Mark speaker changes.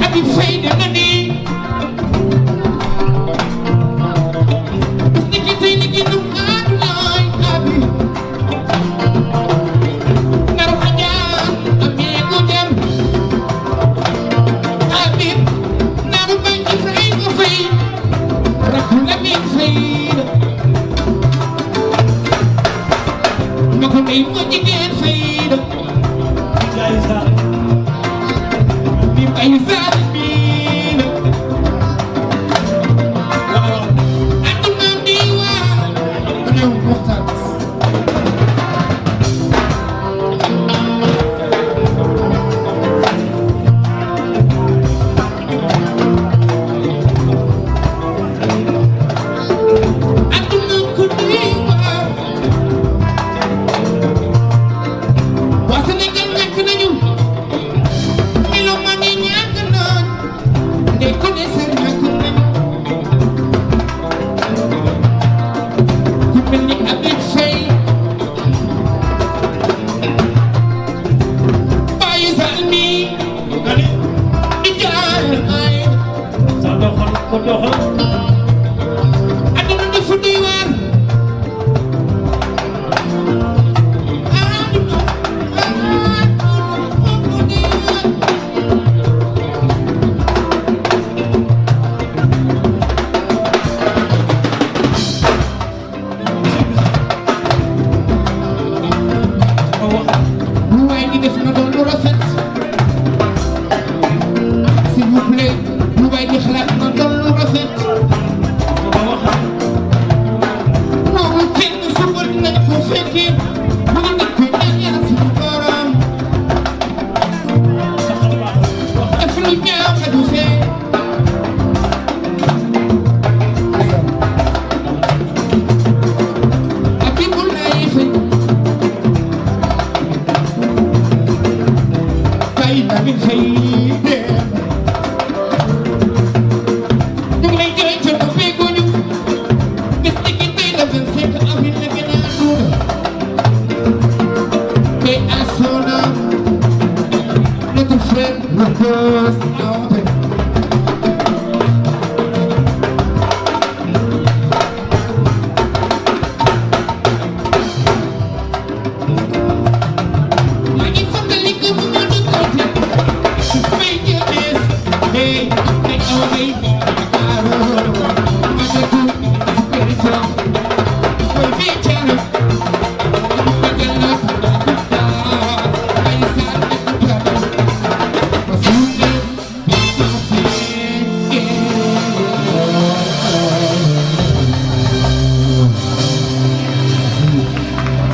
Speaker 1: Abi fay de na ni Sticky tiny ginu aduloy abi Naru hajan amigo dem Abi naru bay Ibrahima fay Rakul amin fay Mako may mo jigéen fay Bim ay zalmin Aduna diwa Rew waxtaan Aduna ku diwa Waa Sénégal ñàkk nañu mélomane yi ñàkk nañ les connaisseurs ñàkk nañu ku mel ni Habib Faye Baye Zalmi di jaar ay àdduna dafa doy waar lu waay di def na doon lu rafet s'il vous plaît lu waay di xalaat na doon lu rafet moomu kenn suba dinañ ko fekkee mu ngi nekk koy ñaan suñu borom def lu ñaaw xaju fee Abibulaay Fay Baye Lamine Fay dem ñu ngi lay jooy ca ko feeguñu bés ni ki tey la 25 avril la gën a àdduna paix à son âme notre frère repose en paix